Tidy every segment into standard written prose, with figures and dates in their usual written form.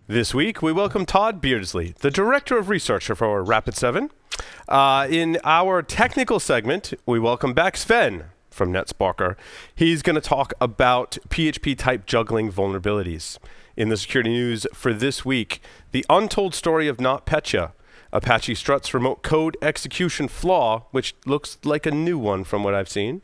This week, we welcome Tod Beardsley, the Director of Research for Rapid7. In our technical segment, we welcome back Sven from NetSparker. He's going to talk about PHP-type juggling vulnerabilities. In the security news for this week, the untold story of NotPetya, Apache Strut's remote code execution flaw, which looks like a new one from what I've seen,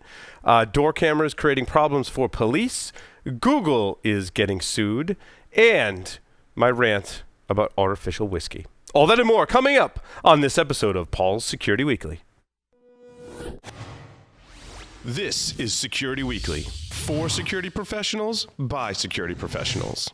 door cameras creating problems for police, Google is getting sued, and my rant about artificial whiskey. All that and more coming up on this episode of Paul's Security Weekly. This is Security Weekly, for security professionals, by security professionals.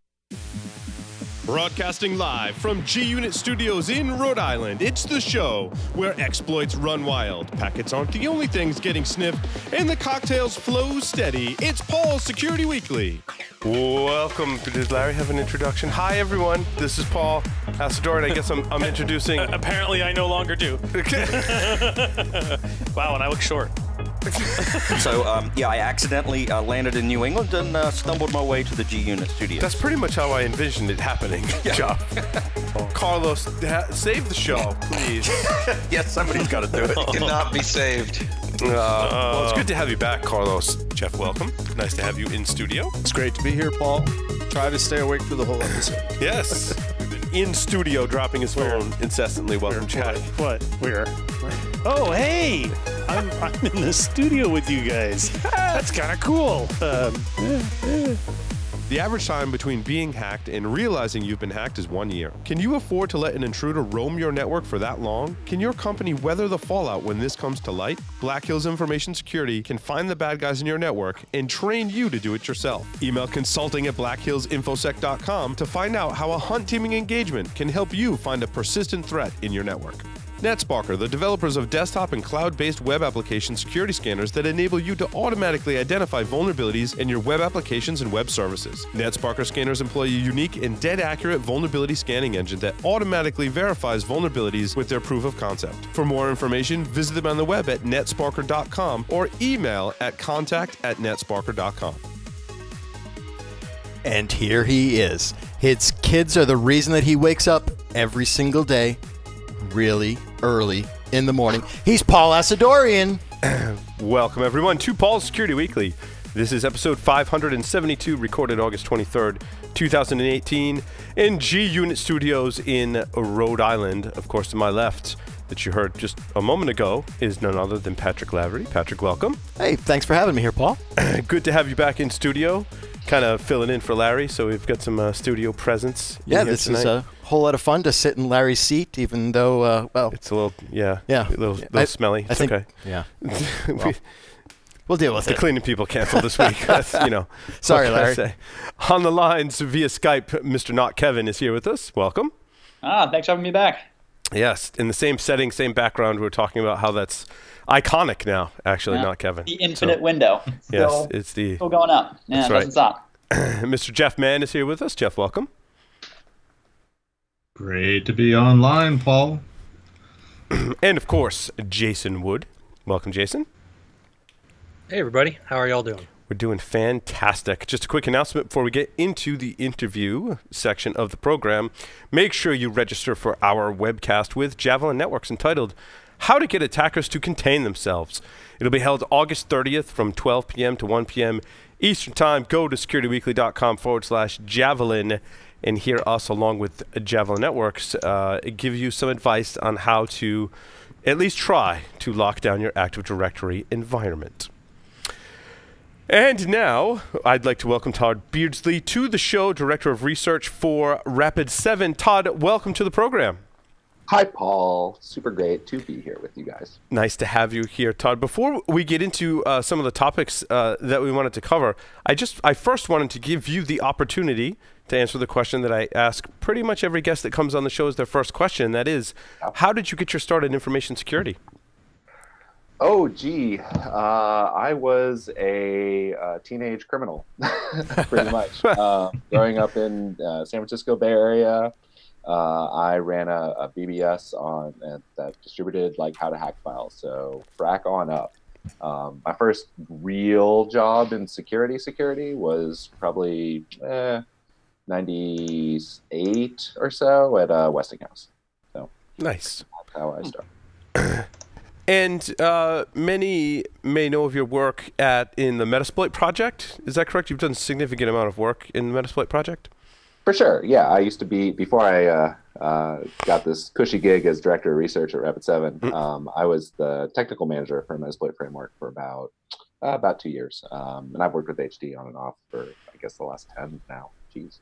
Broadcasting live from G-Unit Studios in Rhode Island, it's the show where exploits run wild, packets aren't the only things getting sniffed, and the cocktails flow steady. It's Paul's Security Weekly. Welcome. Does Larry have an introduction? Hi, everyone. This is Paul Asador, and I guess I'm introducing... Apparently, I no longer do. Wow, and I look short. So, I accidentally landed in New England and stumbled my way to the G-Unit studio. That's pretty much how I envisioned it happening, Jeff. Carlos, save the show, please. Yes, somebody's got to do it. It cannot be saved. Well, it's good to have you back, Carlos. Jeff, welcome. Nice to have you in studio. It's great to be here, Paul. Try to stay awake for the whole episode. Yes. In studio, dropping his phone incessantly. Welcome, Chad. What? Where? Oh, hey! I'm in the studio with you guys. That's kind of cool. The average time between being hacked and realizing you've been hacked is 1 year. Can you afford to let an intruder roam your network for that long? Can your company weather the fallout when this comes to light? Black Hills Information Security can find the bad guys in your network and train you to do it yourself. Email consulting@blackhillsinfosec.com to find out how a hunt teaming engagement can help you find a persistent threat in your network. NetSparker, the developers of desktop and cloud-based web application security scanners that enable you to automatically identify vulnerabilities in your web applications and web services. NetSparker scanners employ a unique and dead-accurate vulnerability scanning engine that automatically verifies vulnerabilities with their proof of concept. For more information, visit them on the web at netsparker.com or email at contact@netsparker.com. And here he is. His kids are the reason that he wakes up every single day really early in the morning. He's Paul Asadorian. Welcome, everyone, to Paul's Security Weekly. This is episode 572, recorded August 23rd, 2018, in G-Unit Studios in Rhode Island. Of course, to my left, that you heard just a moment ago, is none other than Patrick Lavery. Patrick, welcome. Hey, thanks for having me here, Paul. Good to have you back in studio. Kind of filling in for Larry, so we've got some studio presence. Yeah, this tonight. Is a whole lot of fun to sit in Larry's seat, even though, well... It's a little, a little smelly. It's think, okay. Yeah. We'll deal with it. The cleaning people canceled this week. That's, Sorry, Larry. Say? On the lines via Skype, Mr. Not Kevin is here with us. Welcome. Thanks for having me back. Yes, in the same setting, same background. We're talking about how that's iconic now, actually, not Kevin. The infinite window. Yes, it's still going up. Yeah, it doesn't stop. Mr. Jeff Mann is here with us. Jeff, welcome. Great to be online, Paul. And, of course, Jason Wood. Welcome, Jason. Hey, everybody. How are y'all doing? We're doing fantastic. Just a quick announcement before we get into the interview section of the program. Make sure you register for our webcast with Javelin Networks entitled How to Get Attackers to Contain Themselves. It'll be held August 30th from 12 p.m. to 1 p.m. Eastern Time. Go to securityweekly.com/Javelin and hear us along with Javelin Networks give you some advice on how to at least try to lock down your Active Directory environment. And now, I'd like to welcome Tod Beardsley to the show, Director of Research for Rapid7. Tod, welcome to the program. Hi, Paul. Super great to be here with you guys. Nice to have you here, Tod. Before we get into some of the topics that we wanted to cover, I first wanted to give you the opportunity to answer the question that I ask pretty much every guest that comes on the show as their first question. That is, how did you get your start in information security? Oh, gee. I was a teenage criminal, pretty much. Growing up in San Francisco Bay Area, I ran a BBS that distributed how to hack files. So frack on up. My first real job in security was probably 98 or so at Westinghouse. So nice. That's how I started. And many may know of your work in the Metasploit project. Is that correct? You've done a significant amount of work in the Metasploit project? For sure, yeah. I used to be, before I got this cushy gig as director of research at Rapid7, I was the technical manager for Metasploit Framework for about 2 years. And I've worked with HD on and off for, I guess, the last 10 now. Jeez.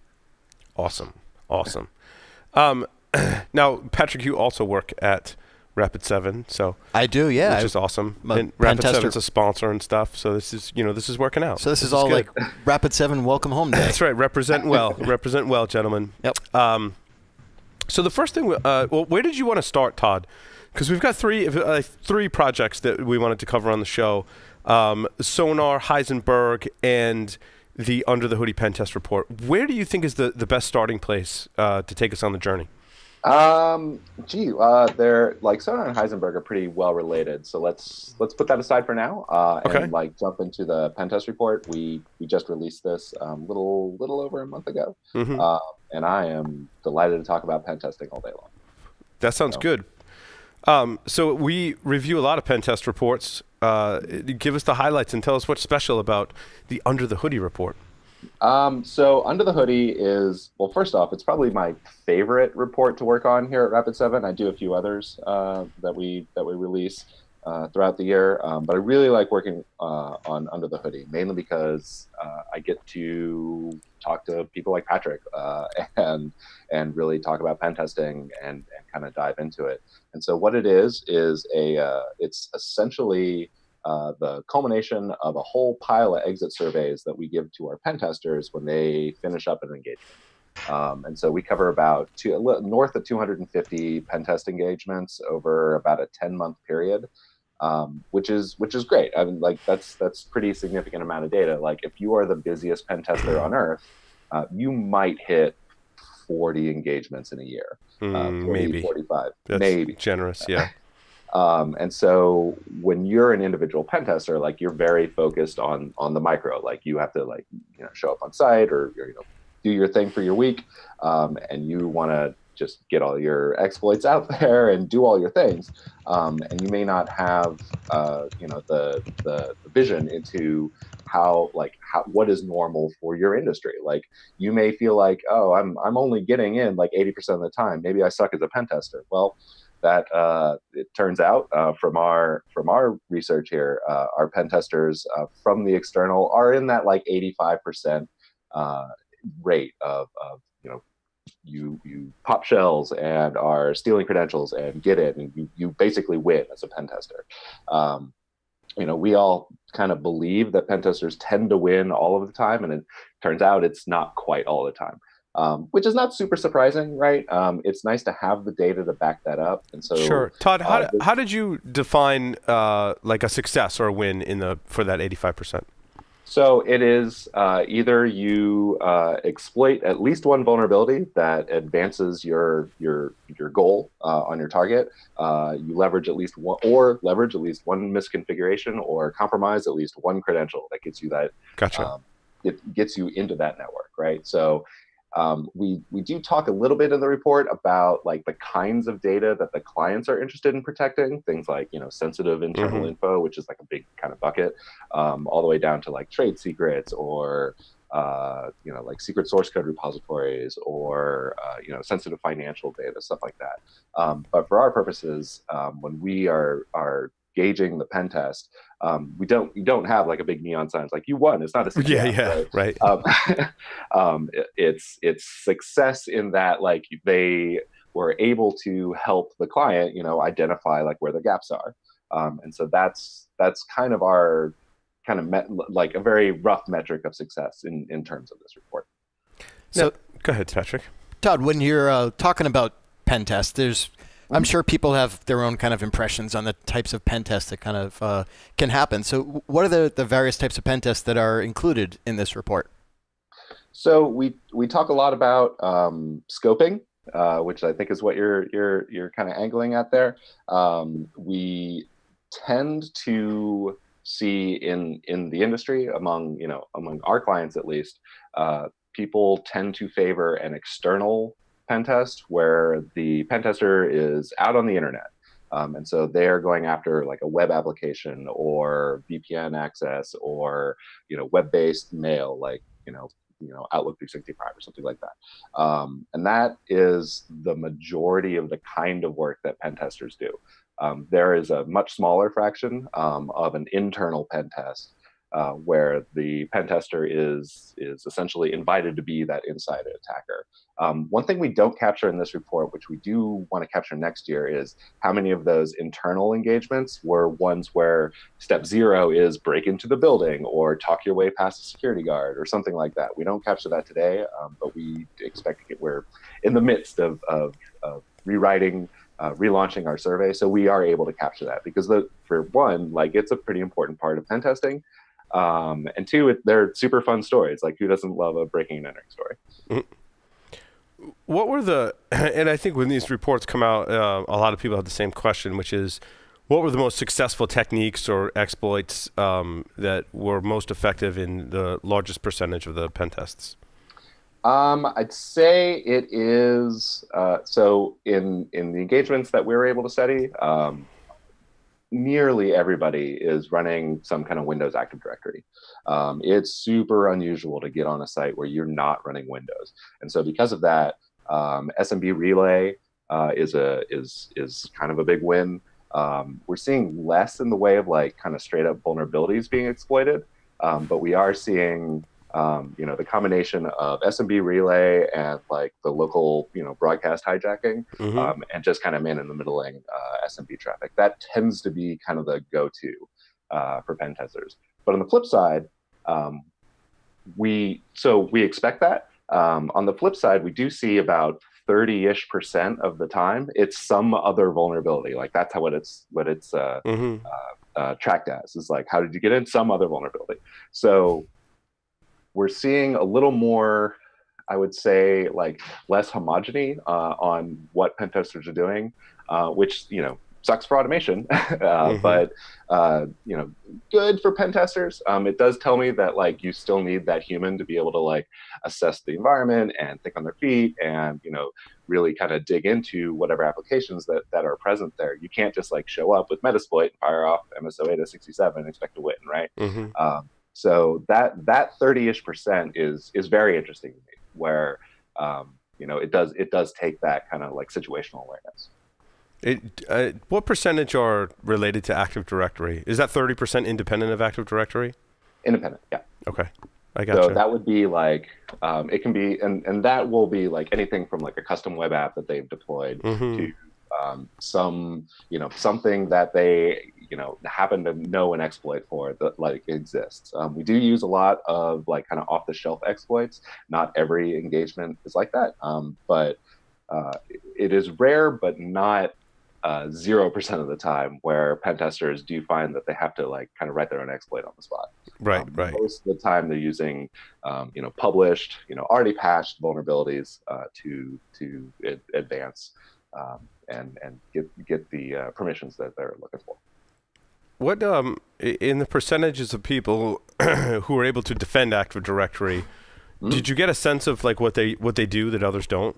Awesome. Now, Patrick, you also work at Rapid7, so I do, yeah, which is awesome. And pen Rapid7's a sponsor and stuff, so this is working out. So this is all good. like Rapid7 welcome home day. That's right. Represent well, gentlemen. Yep. So the first thing, well, where did you want to start, Tod? Because we've got three projects that we wanted to cover on the show: Sonar, Heisenberg, and the Under the Hoodie pen test report. Where do you think is the best starting place to take us on the journey? They're like Sonar and Heisenberg are pretty well related. So let's put that aside for now. Okay. And like jump into the pen test report. We just released this little over a month ago. Mm-hmm. And I am delighted to talk about pen testing all day long. That sounds good. So we review a lot of pen test reports. Give us the highlights and tell us what's special about the Under the Hoodie report. So Under the Hoodie is, well, first off, it's probably my favorite report to work on here at Rapid7. I do a few others that we release throughout the year, but I really like working on Under the Hoodie, mainly because I get to talk to people like Patrick and really talk about pen testing and kind of dive into it. And so what it is it's essentially the culmination of a whole pile of exit surveys that we give to our pen testers when they finish up an engagement. And so we cover about north of 250 pen test engagements over about a 10-month period, which is great. I mean, like that's pretty significant amount of data. Like if you are the busiest pen tester on earth, you might hit 40 engagements in a year. 40, maybe 45. That's maybe generous, yeah. And so when you're an individual pen tester, like you're very focused on the micro, like you have to show up on site or do your thing for your week. And you want to just get all your exploits out there and do all your things. And you may not have, the vision into what is normal for your industry. Like you may feel like, oh, I'm only getting in like 80% of the time. Maybe I suck as a pen tester. Well, that it turns out from our research here, our pen testers from the external are in that like 85% rate of you pop shells and are stealing credentials and get in, and you basically win as a pen tester. We all kind of believe that pen testers tend to win all of the time, and it turns out it's not quite all the time. Which is not super surprising, right? It's nice to have the data to back that up. And so, sure, Tod, how did you define like a success or a win for that 85%? So it is either you exploit at least one vulnerability that advances your goal on your target. You leverage at least one, misconfiguration, or compromise at least one credential that gets you that. Gotcha. It gets you into that network, right? So. We do talk a little bit in the report about like the kinds of data that the clients are interested in protecting, things like sensitive internal info, which is like a big kind of bucket, all the way down to like trade secrets or like secret source code repositories or sensitive financial data, stuff like that. But for our purposes, when we are gauging the pen test, you don't have like a big neon signs like you won. It's not a success, right. It's success in that like they were able to help the client identify like where the gaps are, and so that's kind of our like a very rough metric of success in terms of this report. So go ahead, Patrick. Tod, when you're talking about pen tests, I'm sure people have their own kind of impressions on the types of pen tests that kind of can happen. So what are the various types of pen tests that are included in this report? So we talk a lot about scoping, which I think is what you're kind of angling at there. We tend to see in the industry among our clients at least, people tend to favor an external pen test where the pen tester is out on the internet. And so they're going after like a web application or VPN access or, web-based mail, like, Outlook 365 or something like that. And that is the majority of the kind of work that pen testers do. There is a much smaller fraction of an internal pen test where the pen tester is essentially invited to be that inside attacker. One thing we don't capture in this report, which we do want to capture next year, is how many of those internal engagements were ones where step 0 is break into the building or talk your way past a security guard or something like that. We don't capture that today, but we expect to we're in the midst of rewriting, relaunching our survey, so we are able to capture that because for one, like it's a pretty important part of pen testing. And two, they're super fun stories. Like, who doesn't love a breaking and entering story? What were and I think when these reports come out, a lot of people have the same question, which is, what were the most successful techniques or exploits that were most effective in the largest percentage of the pen tests? I'd say it is, so in the engagements that we were able to study, nearly everybody is running some kind of Windows Active Directory. It's super unusual to get on a site where you're not running Windows. And so because of that, SMB Relay is kind of a big win. We're seeing less in the way of like kind of straight up vulnerabilities being exploited, but we are seeing the combination of SMB Relay and like the local, broadcast hijacking, and just kind of man-in-the-middling SMB traffic. That tends to be kind of the go-to for pen testers. But on the flip side, we expect that. On the flip side, we do see about 30-ish% of the time it's some other vulnerability. Like that's what it's tracked as. It's like, how did you get in? Some other vulnerability. So we're seeing a little more, I would say, like less homogeny on what pen testers are doing, which, sucks for automation, but, good for pen testers. It does tell me that like you still need that human to be able to like assess the environment and think on their feet and, really kind of dig into whatever applications that are present there. You can't just like show up with Metasploit and fire off MSO 867 and expect to win, right? So that 30-ish% is very interesting to me, where it does take that kind of like situational awareness. What percentage are related to Active Directory? Is that 30% independent of Active Directory? Independent, yeah. Okay, I gotcha. So that would be like it can be, and that will be like anything from like a custom web app that they've deployed to some something that they happen to know an exploit for that like exists. We do use a lot of like kind of off-the-shelf exploits. Not every engagement is like that, but it is rare, but not 0% of the time where pen testers do find that they have to like kind of write their own exploit on the spot. Right. Most of the time they're using published, already patched vulnerabilities to advance and get the permissions that they're looking for. What in the percentages of people who are able to defend Active Directory, did you get a sense of like what they do that others don't?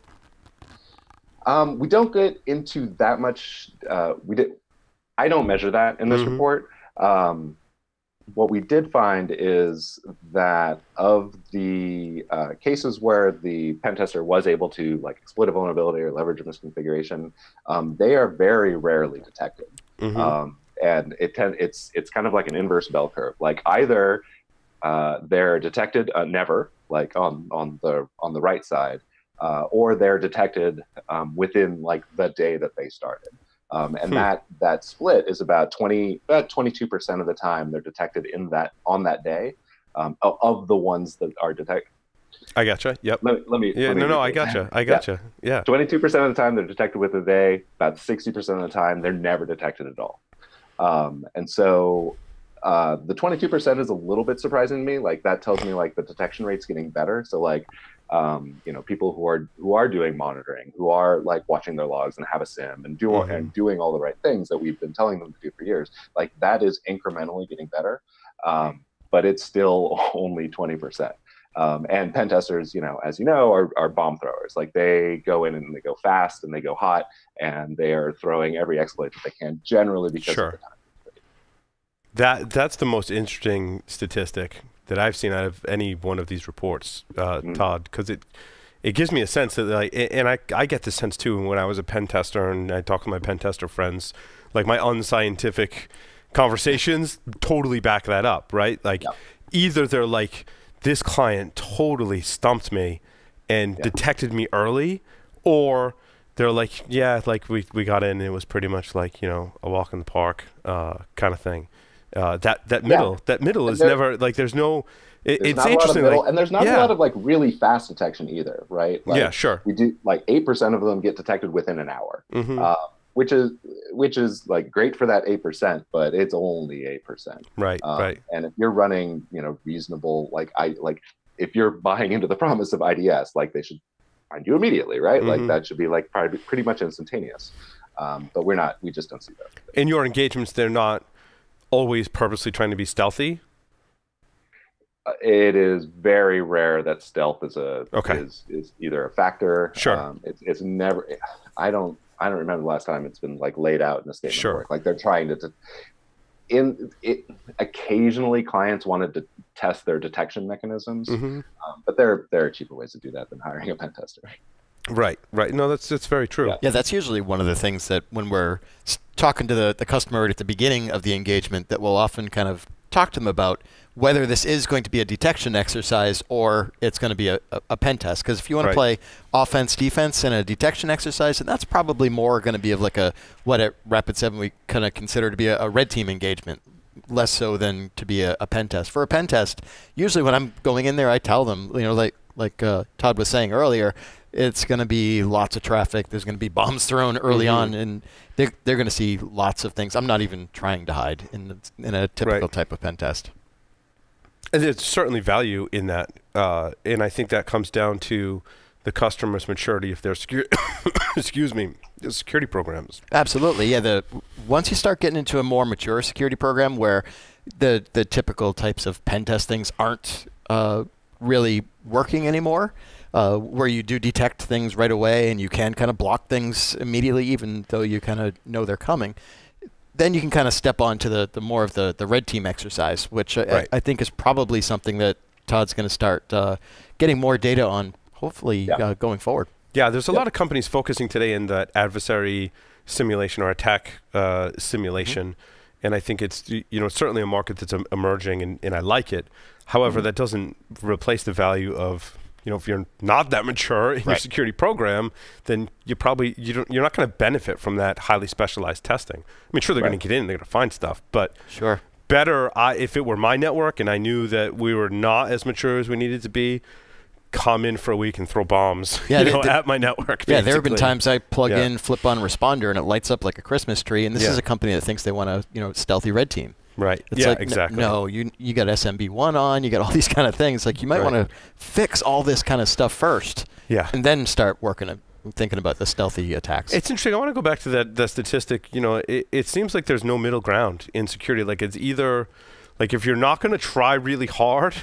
We don't get into that much. I don't measure that in this report. What we did find is that of the cases where the pen tester was able to like exploit a vulnerability or leverage a misconfiguration, they are very rarely detected. And it's kind of like an inverse bell curve. Like either they're detected never, like on the right side, or they're detected within like the day that they started. And that split is about 22% of the time they're detected on that day of the ones that are detected. I gotcha. Yep. Let me. I gotcha. Yeah. 22% of the time they're detected within a day. About 60% of the time they're never detected at all. And so the 22% is a little bit surprising to me. Like that tells me like the detection rate's getting better. So like, people who are doing monitoring, who are like watching their logs and have a SIM and doing all the right things that we've been telling them to do for years, like that is incrementally getting better. But it's still only 20%. And pen testers, as you know, are bomb throwers. Like they go in and they go fast and they go hot, and they are throwing every exploit that they can, generally because of the time. That's the most interesting statistic that I've seen out of any one of these reports, Tod, because it gives me a sense that, like, and I get this sense too when I was a pen tester and I talk to my pen tester friends, like my unscientific conversations totally back that up, right? Like either they're like, this client totally stumped me and detected me early, or they're like, yeah, like we got in and it was pretty much like, a walk in the park kind of thing. That middle is never, like, there's no, it's interesting. And there's not a lot of like really fast detection either, right? Like, yeah, sure. We do like 8% of them get detected within an hour, which is like great for that 8%, but it's only 8%. Right, right. And if you're running, reasonable, if you're buying into the promise of IDS, like they should find you immediately, right? Like that should be like probably pretty much instantaneous. But we just don't see that. In your engagements, they're not always purposely trying to be stealthy? It is very rare that stealth is is either a factor. Sure. It's never. I don't remember the last time it's been like laid out in a statement of work. Like they're trying to. Occasionally, clients wanted to test their detection mechanisms, but there are cheaper ways to do that than hiring a pen tester. Right, right. No, that's very true. Yeah, that's usually one of the things that when we're talking to the customer right at the beginning of the engagement, that we'll often kind of talk to them about whether this is going to be a detection exercise or it's going to be a pen test. Because if you want to play offense, defense, and a detection exercise, then that's probably more going to be of like what at Rapid7 we kind of consider to be a red team engagement, less so than to be a pen test. For a pen test, usually when I'm going in there, I tell them, like Tod was saying earlier, it's going to be lots of traffic. There's going to be bombs thrown early on, and they're going to see lots of things. I'm not even trying to hide in a typical type of pen test. And there's certainly value in that, and I think that comes down to the customer's maturity if they're security programs. Absolutely, yeah. Once you start getting into a more mature security program where the typical types of pen testings aren't really working anymore, where you do detect things right away and you can kind of block things immediately, even though you kind of know they're coming, then you can kind of step on to the more of the red team exercise, which I think is probably something that Tod's going to start getting more data on, hopefully going forward. Yeah, there's a lot of companies focusing today in that adversary simulation or attack simulation, and I think it's certainly a market that's emerging, and I like it. However, that doesn't replace the value of if you're not that mature in your security program, then you're not going to benefit from that highly specialized testing. I mean, sure, they're going to get in, they're going to find stuff, but better if it were my network and I knew that we were not as mature as we needed to be, come in for a week and throw bombs at my network. Yeah, there have been times I plug in, flip on responder, and it lights up like a Christmas tree, and this is a company that thinks they want to stealthy red team. Right. It's like, exactly. No, you got SMB1 on, you got all these kind of things. Like you might want to fix all this kind of stuff first, and then start thinking about the stealthy attacks. It's interesting. I want to go back to that statistic. It seems like there's no middle ground in security. Like it's either, like if you're not going to try really hard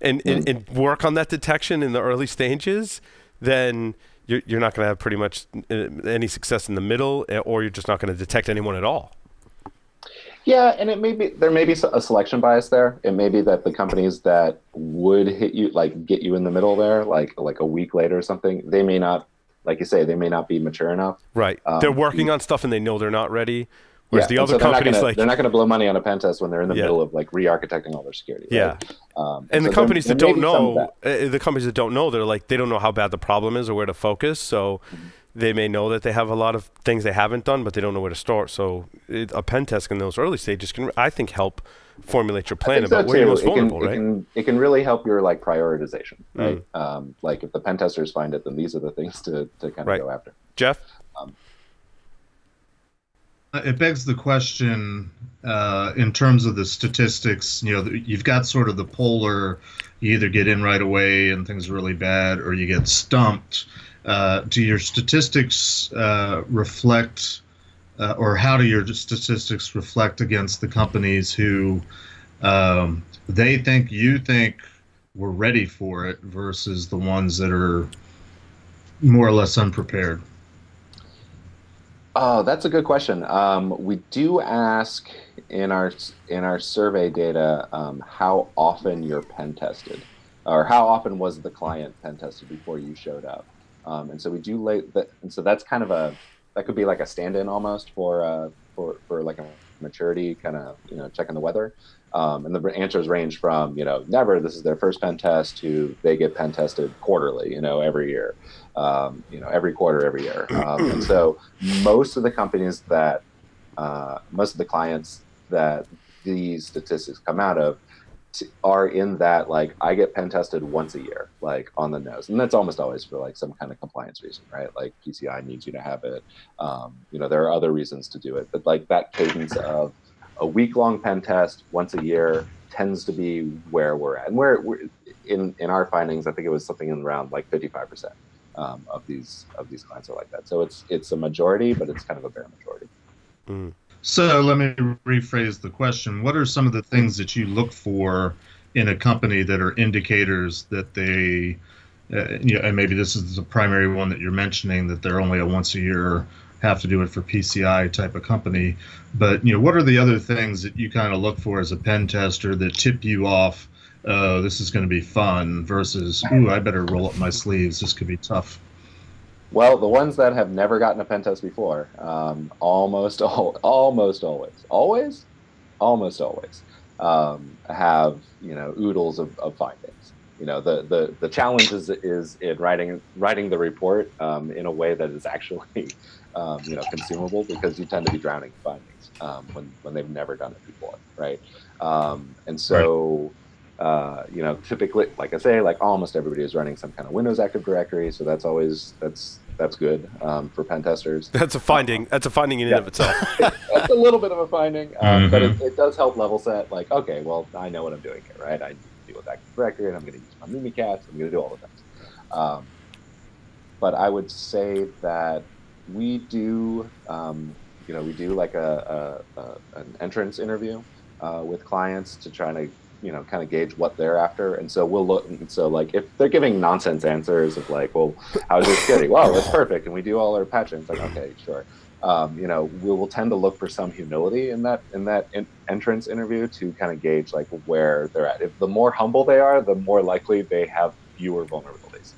and work on that detection in the early stages, then you're not going to have pretty much any success in the middle, or you're just not going to detect anyone at all. Yeah, and there may be a selection bias there. It may be that the companies that would hit you, like get you in the middle there, like a week later or something, they may not, like you say, they may not be mature enough. Right. They're working on stuff and they know they're not ready. Whereas the other companies, they're not going to blow money on a pen test when they're in the middle of like re-architecting all their security. Yeah. Right? And the companies that don't know, they're like, they don't know how bad the problem is or where to focus. So they may know that they have a lot of things they haven't done, but they don't know where to start. So a pen test in those early stages can, I think, help formulate your plan about where you're most vulnerable, right? It can really help your like prioritization, right? Like if the pen testers find it, then these are the things to kind of go after. Jeff? It begs the question in terms of the statistics. You've got sort of the polar, you either get in right away and things are really bad, or you get stumped. Do your statistics reflect, or how do your statistics reflect against the companies who you think were ready for it versus the ones that are more or less unprepared? Oh, that's a good question. We do ask in our survey data how often you're pen tested, or how often was the client pen tested before you showed up. And so we do that, and so that's kind of that could be like a stand-in almost for like a maturity kind of checking the weather. And the answers range from never, this is their first pen test, to they get pen tested quarterly, every year, every quarter, every year. And so most of the companies that most of the clients that these statistics come out of are in that, like, I get pen tested once a year, like on the nose. And that's almost always for like some kind of compliance reason, right? Like PCI needs you to have it. There are other reasons to do it, but like that cadence of a week-long pen test once a year tends to be where we're at. And we're in our findings, I think it was something in around like 55% of these clients are like that. So it's a majority, but it's kind of a bare majority. Mm. So let me rephrase the question. What are some of the things that you look for in a company that are indicators that they, and maybe this is the primary one that you're mentioning, that they're only a once a year, have to do it for PCI type of company. But what are the other things that you kind of look for as a pen tester that tip you off, this is going to be fun, versus, ooh, I better roll up my sleeves, this could be tough? Well, the ones that have never gotten a pen test before, almost always have oodles of findings. The challenge is in writing the report in a way that is actually consumable, because you tend to be drowning in findings when they've never done it before, right? And so. Right. Typically, like I say, like almost everybody is running some kind of Windows Active Directory, so that's good for pen testers. That's a finding. That's a finding in and of itself. That's a little bit of a finding, but it does help level set. Like, okay, well, I know what I'm doing here, right? I deal with Active Directory, and I'm going to use my Mimikatz. I'm going to do all the things. But I would say that we do, like an entrance interview with clients to try to kind of gauge what they're after. And so we'll look, and so like if they're giving nonsense answers of like, well, how's your security? Wow, that's perfect. And we do all our patching. It's like, okay, sure. We will tend to look for some humility in that entrance interview to kind of gauge like where they're at. If the more humble they are, the more likely they have fewer vulnerabilities.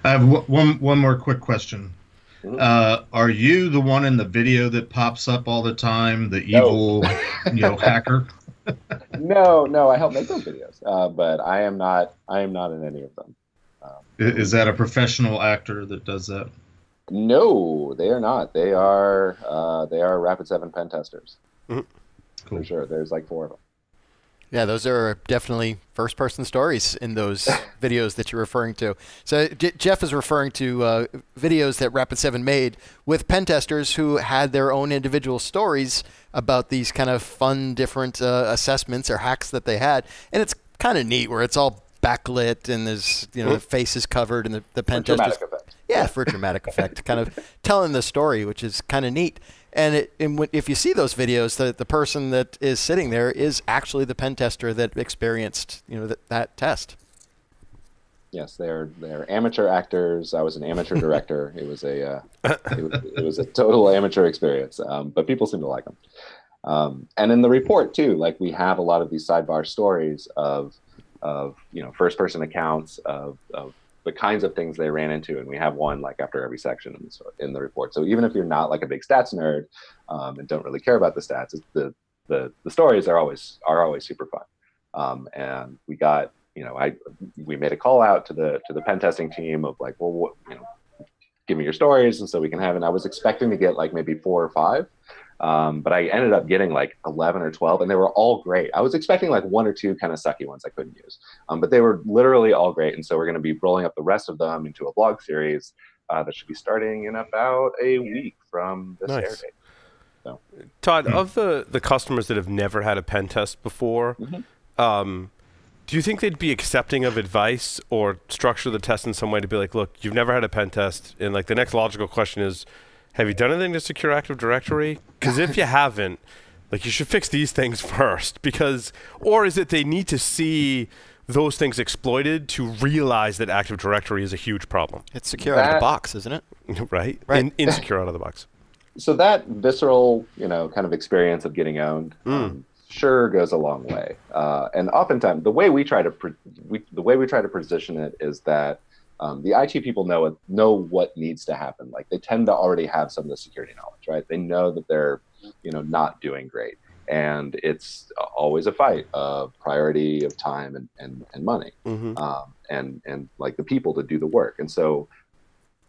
I have one more quick question. Are you the one in the video that pops up all the time, the evil hacker? No, I help make those videos, but I am not in any of them. Is that a professional actor that does that? No, they are not. They are Rapid7 pen testers. Cool. For sure. There's like 4 of them. Yeah, those are definitely first-person stories in those videos that you're referring to. So Jeff is referring to videos that Rapid7 made with pen testers who had their own individual stories about these kind of fun, different assessments or hacks that they had. And it's kind of neat where it's all backlit and there's, the face is covered and the pen testers. Dramatic effect. Yeah, for a dramatic effect, kind of telling the story, which is kind of neat. And if you see those videos, the person that is sitting there is actually the pen tester that experienced that test. Yes, they're amateur actors. I was an amateur director. It was a total amateur experience, but people seem to like them. And in the report too, like we have a lot of these sidebar stories of first person accounts of the kinds of things they ran into, and we have one like after every section in the report. So even if you're not like a big stats nerd and don't really care about the stats, the stories are always super fun. And we got we made a call out to the pen testing team of like, well, give me your stories, and so we can have. And I was expecting to get like maybe 4 or 5. But I ended up getting like 11 or 12, and they were all great. I was expecting like 1 or 2 kind of sucky ones I couldn't use, but they were literally all great. And so we're going to be rolling up the rest of them into a blog series that should be starting in about a week from this air date. So. Tod, of the customers that have never had a pen test before, do you think they'd be accepting of advice or structure the test in some way to be like, look, you've never had a pen test, and like the next logical question is, have you done anything to secure Active Directory? Because if you haven't, like you should fix these things first. Or is it they need to see those things exploited to realize that Active Directory is a huge problem. It's secure out of the box, isn't it? Right? Insecure out of the box. So that visceral, kind of experience of getting owned, sure goes a long way. And oftentimes, the way we try to position it is that the IT people know what needs to happen. Like, they tend to already have some of the security knowledge, right? They know that they're, not doing great, and it's always a fight of priority of time and money, and like the people to do the work. And so,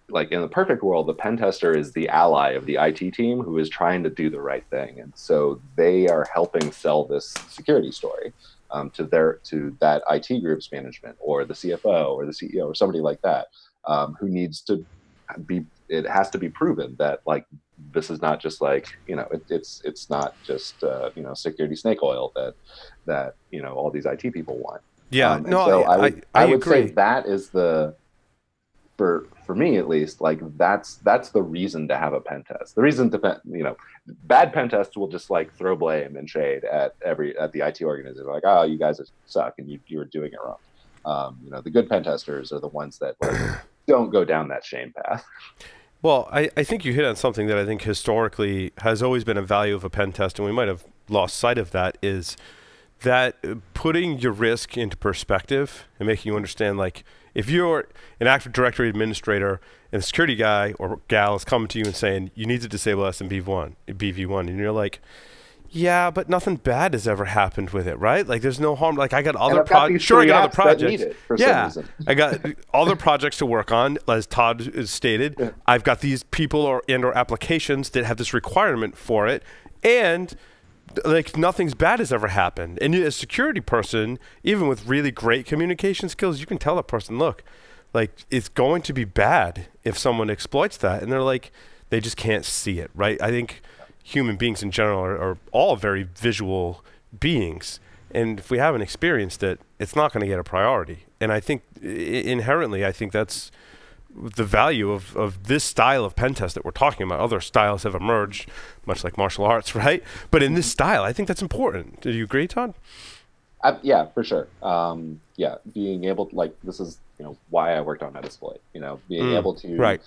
like, in the perfect world, the pen tester is the ally of the IT team who is trying to do the right thing. And so they are helping sell this security story to that IT group's management, or the CFO or the CEO or somebody like that, who needs to it has to be proven that, like, this is not just like, it's not just, security snake oil that all these IT people want. Yeah, I would say that is for me at least, like, that's the reason to have a pen test. The reason to bad pen tests will just, like, throw blame and shade at the IT organization, like, oh, you guys suck and you were doing it wrong. The good pen testers are the ones that, like, don't go down that shame path. Well, I think you hit on something that I think historically has always been a value of a pen test, and we might have lost sight of that, is that putting your risk into perspective and making you understand, like, if you're an Active Directory administrator and the security guy or gal is coming to you and saying, you need to disable BV1, and you're like, yeah, but nothing bad has ever happened with it, right? Like, there's no harm. Like, I got other projects. Sure, I got other projects. Yeah, I got other projects to work on, as Tod has stated. Yeah. I've got these people or applications that have this requirement for it, and, like, nothing's bad has ever happened. And as a security person, even with really great communication skills, you can tell a person, look, like, it's going to be bad if someone exploits that. And they're like, they just can't see it, right? I think human beings in general are all very visual beings. And if we haven't experienced it, it's not going to get a priority. And I think inherently, I think that's the value of this style of pen test that we're talking about. Other styles have emerged, much like martial arts, right? But in this style, I think that's important. Do you agree, Tod? Yeah, for sure. Being able to, like, this is, why I worked on Metasploit, being able to,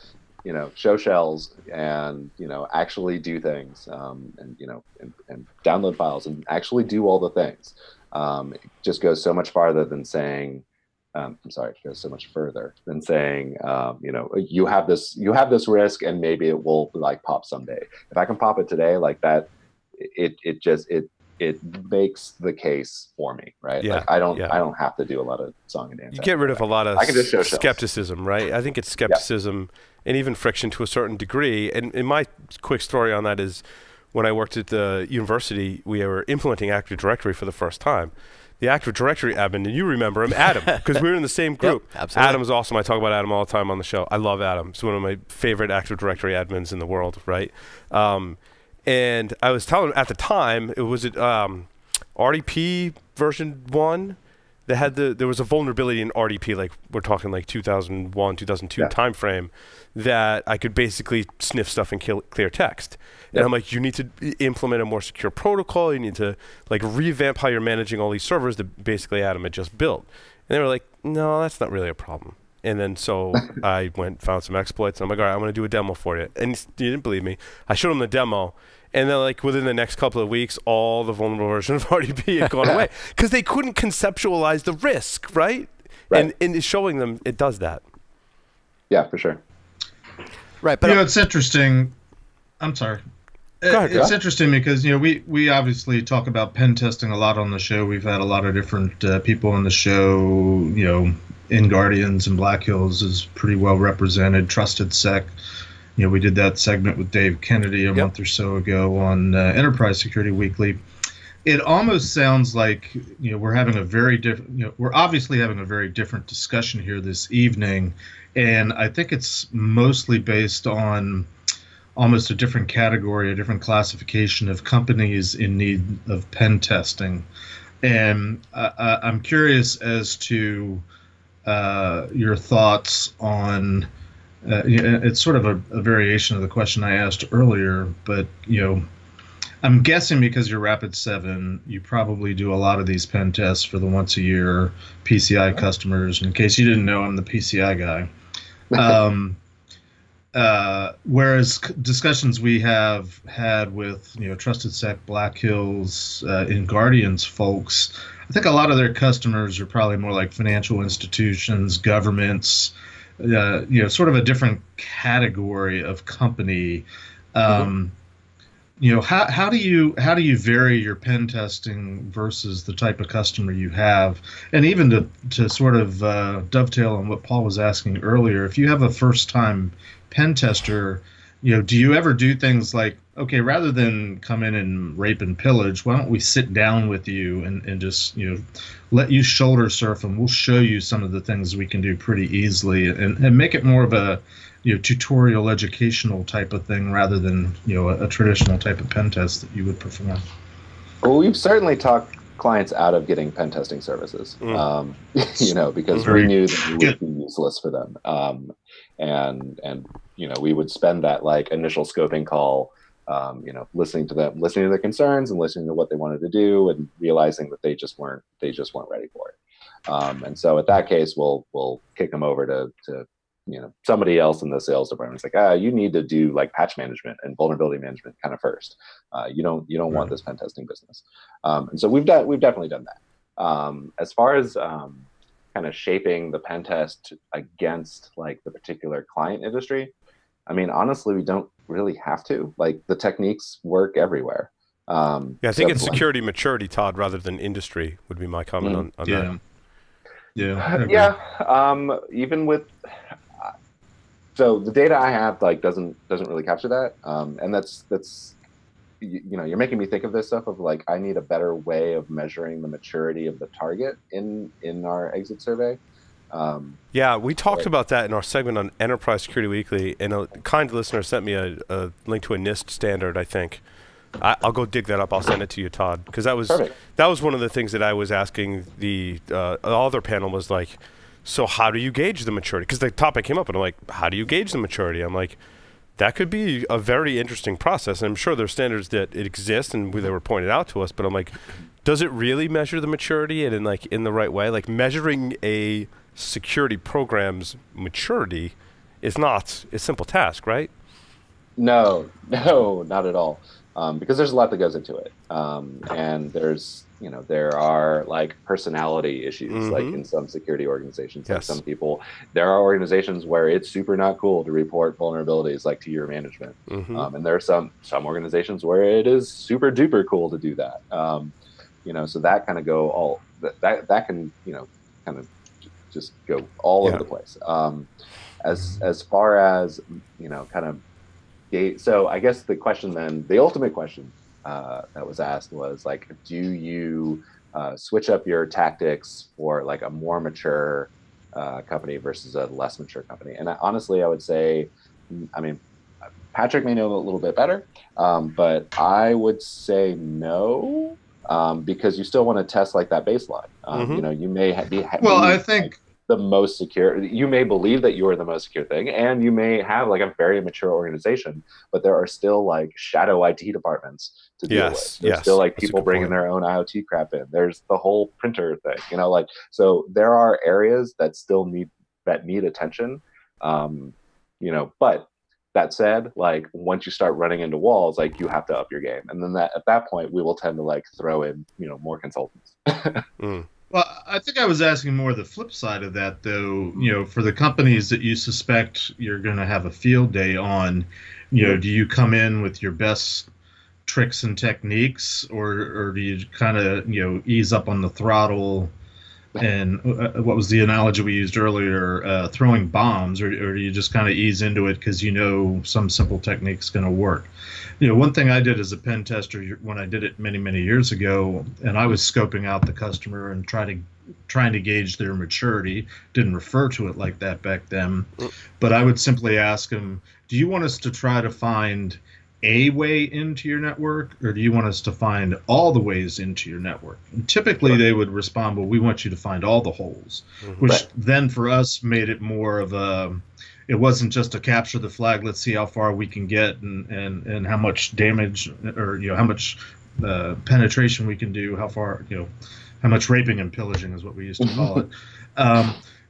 show shells and, actually do things, and download files and actually do all the things. It just goes so much farther than saying, it goes so much further than saying, you have this risk and maybe it will, like, pop someday. If I can pop it today, like that, it makes the case for me, right? Yeah. Like, I don't have to do a lot of song and dance. You get rid of a lot of I can just show skepticism, right? I think it's skepticism and even friction to a certain degree. And my quick story on that is, when I worked at the university, we were implementing Active Directory for the first time. The Active Directory admin, and you remember him, Adam, because we were in the same group. Yep, absolutely. Adam is awesome. I talk about Adam all the time on the show. I love Adam. He's one of my favorite Active Directory admins in the world, right? And I was telling him at the time, it was RDP version 1 that had there was a vulnerability in RDP, like we're talking like 2001, 2002 timeframe, that I could basically sniff stuff and clear text. And I'm like, you need to implement a more secure protocol. You need to, like, revamp how you're managing all these servers that basically Adam had just built. And they were like, no, that's not really a problem. And then so I found some exploits, and I'm like, all right, I'm going to do a demo for you. And he didn't believe me. I showed him the demo. And then, like, within the next couple of weeks, all the vulnerable version of RDP had gone away because they couldn't conceptualize the risk, right? And showing them it does that. Yeah, for sure. Right, but it's interesting. I'm sorry. It's interesting because, we obviously talk about pen testing a lot on the show. We've had a lot of different people on the show. In Guardians and Black Hills is pretty well represented. Trusted Sec. We did that segment with Dave Kennedy a month or so ago on Enterprise Security Weekly. It almost sounds like we're having a very different. We're obviously having a very different discussion here this evening, and I think it's mostly based on almost a different category, a different classification of companies in need of pen testing. And I'm curious as to your thoughts on. It's sort of a variation of the question I asked earlier, but I'm guessing because you're Rapid7, you probably do a lot of these pen tests for the once-a-year PCI customers. In case you didn't know, I'm the PCI guy. Whereas discussions we have had with Trusted Sec, Black Hills, and Guardians folks, I think a lot of their customers are probably more like financial institutions, governments, sort of a different category of company. How do you vary your pen testing versus the type of customer you have? And even to sort of dovetail on what Paul was asking earlier, if you have a first-time pen tester, do you ever do things like, okay, rather than come in and rape and pillage, why don't we sit down with you and just let you shoulder surf, and we'll show you some of the things we can do pretty easily, and make it more of a tutorial educational type of thing rather than a traditional type of pen test that you would perform? Well, we've certainly talked clients out of getting pen testing services, because we knew that we would be useless for them, and we would spend that like initial scoping call, listening to their concerns and listening to what they wanted to do, and realizing that they just weren't ready for it. And so at that case, we'll kick them over to somebody else in the sales department. It's like, you need to do like patch management and vulnerability management kind of first. You don't want this pen testing business. And so we've definitely done that. As far as kind of shaping the pen test against like the particular client industry, I mean, honestly, we don't really have to. Like, the techniques work everywhere. I think it's security maturity, Todd, rather than industry would be my comment on that. Yeah. Even with so the data I have like doesn't really capture that, and that's you're making me think of this stuff of like, I need a better way of measuring the maturity of the target in our exit survey. Yeah, we talked about that in our segment on Enterprise Security Weekly, and a kind listener sent me a link to a NIST standard, I think. I'll go dig that up. I'll send it to you, Todd, because that was one of the things that I was asking the other panel was like, so how do you gauge the maturity? Because the topic came up, and I'm like, how do you gauge the maturity? I'm like, that could be a very interesting process. And I'm sure there's standards that exist, and they were pointed out to us, but I'm like, does it really measure the maturity and in the right way? Like, measuring a security program's maturity is not a simple task, right? No, not at all. Because there's a lot that goes into it, and there are like personality issues, like in some security organizations. Like some people, there are organizations where it's super not cool to report vulnerabilities like to your management, and there are some organizations where it is super duper cool to do that. So that kind of go all that can kind of just go all over the place. As far as kind of. So I guess the question then, the ultimate question that was asked was like, do you switch up your tactics for like a more mature company versus a less mature company? And honestly, I would say, I mean, Patrick may know a little bit better, but I would say no, because you still want to test like that baseline. You may I think the most secure. You may believe that you are the most secure thing, and you may have like a very mature organization, but there are still like shadow IT departments to deal with. There's still like people bringing their own IoT crap in. There's the whole printer thing, so there are areas that still need attention. But that said, like once you start running into walls, like you have to up your game. And then at that point, we will tend to like throw in, more consultants. Well, I think I was asking more the flip side of that, though. For the companies that you suspect you're going to have a field day on, do you come in with your best tricks and techniques, or do you kind of ease up on the throttle? And what was the analogy we used earlier? Throwing bombs, or do you just kind of ease into it because some simple technique's going to work? One thing I did as a pen tester when I did it many, many years ago, and I was scoping out the customer and trying to gauge their maturity. Didn't refer to it like that back then, but I would simply ask them, do you want us to try to find a way into your network, or do you want us to find all the ways into your network? And typically they would respond, well, we want you to find all the holes, which then for us made it more of a, it wasn't just to capture the flag. Let's see how far we can get and how much damage or how much penetration we can do. How far how much raping and pillaging is what we used to call it.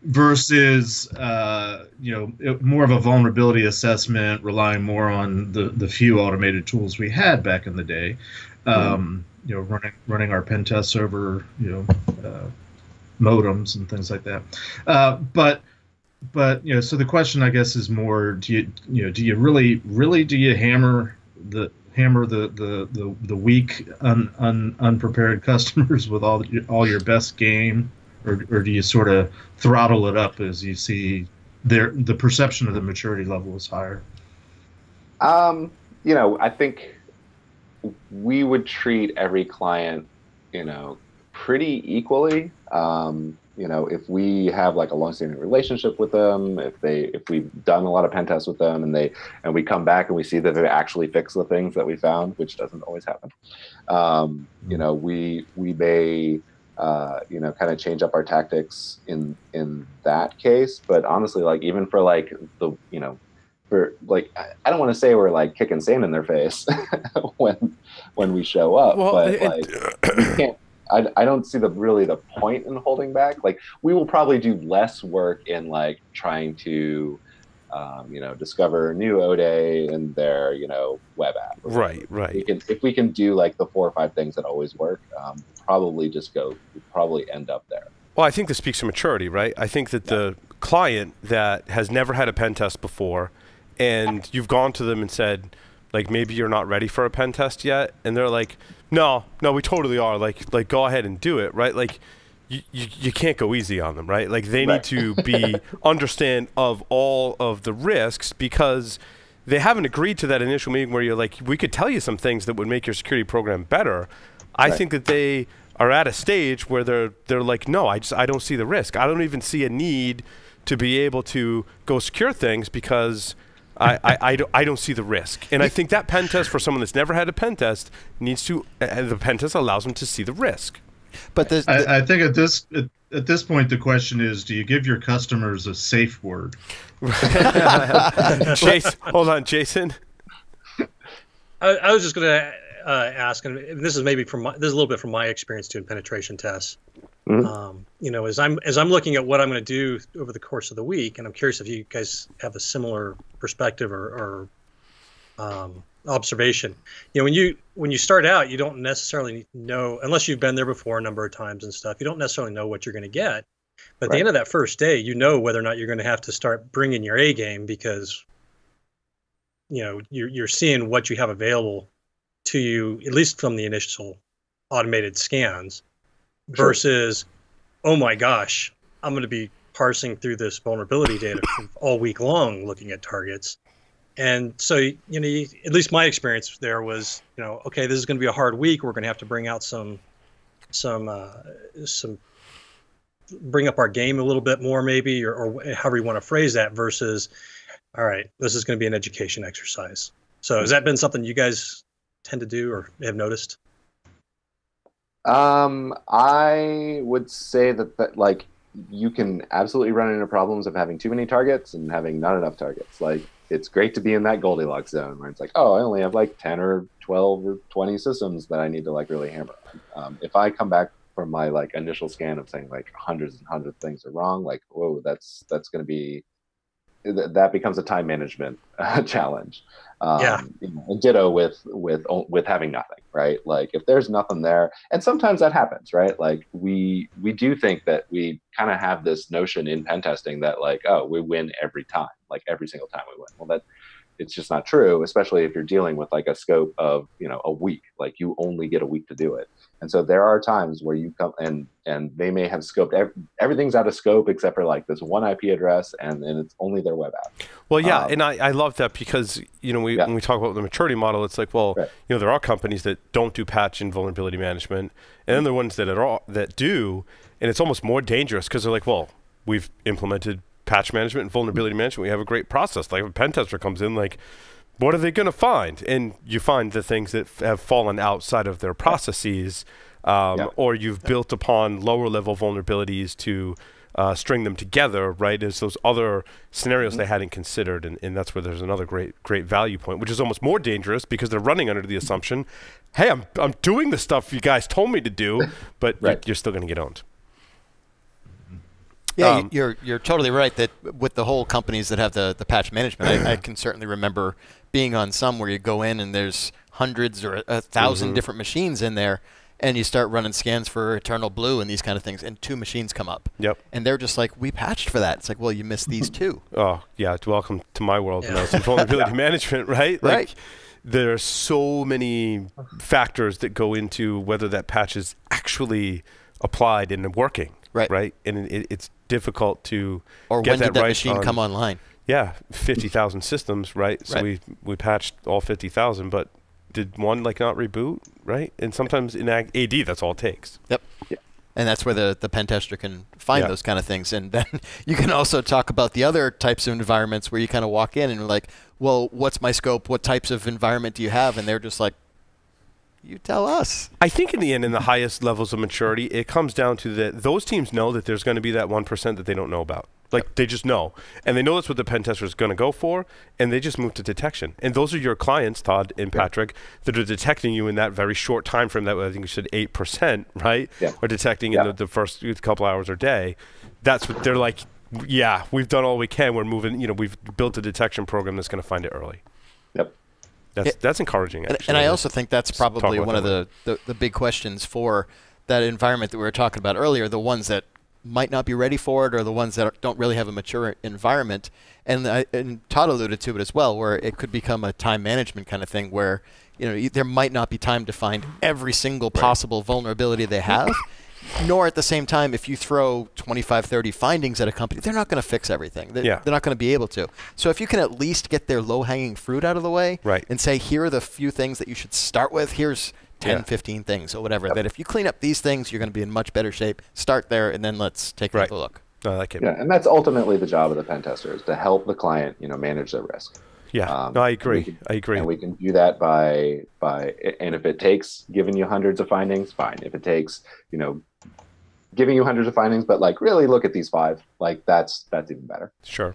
Versus more of a vulnerability assessment, relying more on the few automated tools we had back in the day. Running our pen tests over modems and things like that. But so the question, I guess, is more: do you really hammer the weak, unprepared customers with all your best game, or do you sort of throttle it up as you see the perception of the maturity level is higher? I think we would treat every client, pretty equally. If we have like a long-standing relationship with them, if we've done a lot of pen tests with them, and we come back and we see that they actually fix the things that we found, which doesn't always happen. We may kind of change up our tactics in that case. But honestly, like even for like the I don't want to say we're like kicking sand in their face when we show up, but we can't. I don't see the point in holding back. Like we will probably do less work in like trying to, discover new ODE in their web app. Right. If we can do like the 4 or 5 things that always work, probably end up there. Well, I think this speaks to maturity, right? I think that the client that has never had a pen test before, and you've gone to them and said, like, maybe you're not ready for a pen test yet, and they're like, no, we totally are. Like go ahead and do it, right? Like, you can't go easy on them, right? Like, they need to understand of all of the risks, because they haven't agreed to that initial meeting where you're like, we could tell you some things that would make your security program better. I think that they are at a stage where they're like, no, I don't see the risk. I don't even see a need to be able to go secure things because I don't see the risk. And I think that pen test for someone that's never had a pen test needs to, the pen test allows them to see the risk. But I think at this point, the question is, do you give your customers a safe word? Hold on, Jason. I was just going to ask, and this is maybe this is a little bit from my experience doing penetration tests. Mm-hmm. As I'm looking at what I'm going to do over the course of the week, and I'm curious if you guys have a similar perspective or observation. When you start out, you don't necessarily know, unless you've been there before a number of times and stuff. You don't necessarily know what you're going to get. But at the end of that first day, you know whether or not you're going to have to start bringing your A game, because you're seeing what you have available to you, at least from the initial automated scans, versus, oh my gosh, I'm going to be parsing through this vulnerability data all week long looking at targets. And so, at least my experience there was, okay, this is going to be a hard week. We're going to have to bring out bring up our game a little bit more, maybe, or however you want to phrase that, versus, all right, this is going to be an education exercise. So has that been something you guys tend to do or have noticed? I would say that like you can absolutely run into problems of having too many targets and having not enough targets. Like, it's great to be in that Goldilocks zone where it's like, oh, I only have like 10 or 12 or 20 systems that I need to like really hammer on. If I come back from my like initial scan of saying like hundreds and hundreds of things are wrong, like, whoa, that's going to be, that becomes a time management challenge. Ditto with having nothing, right? Like, if there's nothing there, and sometimes that happens, right? Like, we do think that we kind of have this notion in pen testing that like, oh, we win every time, like every single time we win. Well, it's just not true, especially if you're dealing with like a scope of a week. Like, you only get a week to do it. And so there are times where you come and they may have scoped everything's out of scope except for like this one IP address, and it's only their web app. Well, yeah, and I love that, because when we talk about the maturity model, it's like, well, there are companies that don't do patch and vulnerability management, and then there are ones that do, and it's almost more dangerous because they're like, well, we've implemented patch management and vulnerability management. We have a great process. Like, if a pen tester comes in, like, what are they going to find? And you find the things that have fallen outside of their processes, or you've built upon lower level vulnerabilities to string them together, right? Is those other scenarios they hadn't considered, and that's where there's another great value point, which is almost more dangerous because they're running under the assumption, hey, I'm doing the stuff you guys told me to do, but you're still going to get owned. Yeah, you're totally right that with the whole companies that have the patch management, I can certainly remember being on some where you go in and there's hundreds or 1,000 different machines in there, and you start running scans for Eternal Blue and these kind of things, and 2 machines come up. Yep. And they're just like, we patched for that. It's like, well, you missed these 2. Oh, yeah. Welcome to my world. Yeah. It's vulnerability management, right? Like, right. There are so many factors that go into whether that patch is actually applied and working. Right. And it's difficult to or get when that did that right machine come online? Yeah, 50,000 systems, right? So we patched all 50,000, but did one not reboot, right? And sometimes in AD, that's all it takes. Yep. Yeah. And that's where the pen tester can find those kind of things. And then you can also talk about the other types of environments where you kind of walk in and you're like, well, what's my scope? What types of environment do you have? And they're just like, you tell us. I think in the end, in the highest levels of maturity, it comes down to that those teams know that there's going to be that 1% that they don't know about. Like, they just know. And they know that's what the pen tester is going to go for, and they just move to detection. And those are your clients, Tod and Patrick, that are detecting you in that very short time frame that I think you said 8%, right? Yeah. Or detecting in the first couple hours or day. That's what they're like, yeah, we've done all we can. We're moving, we've built a detection program that's going to find it early. Yep. That's encouraging, actually. And I also think that's probably one of the big questions for that environment that we were talking about earlier, the ones that might not be ready for it or the ones that don't really have a mature environment. And Tod alluded to it as well, where it could become a time management kind of thing where there might not be time to find every single possible vulnerability they have. Nor at the same time, if you throw 25, 30 findings at a company, they're not going to fix everything. They're not going to be able to. So if you can at least get their low-hanging fruit out of the way and say, here are the few things that you should start with, here's 10, 15 things or whatever, that if you clean up these things, you're going to be in much better shape. Start there, and then let's take another look. I like it. Yeah, and that's ultimately the job of the pen tester, is to help the client manage their risk. Yeah, I agree. I agree. And we can do that by and if it takes giving you hundreds of findings, fine. If it takes, giving you hundreds of findings, but really look at these 5, that's even better. Sure.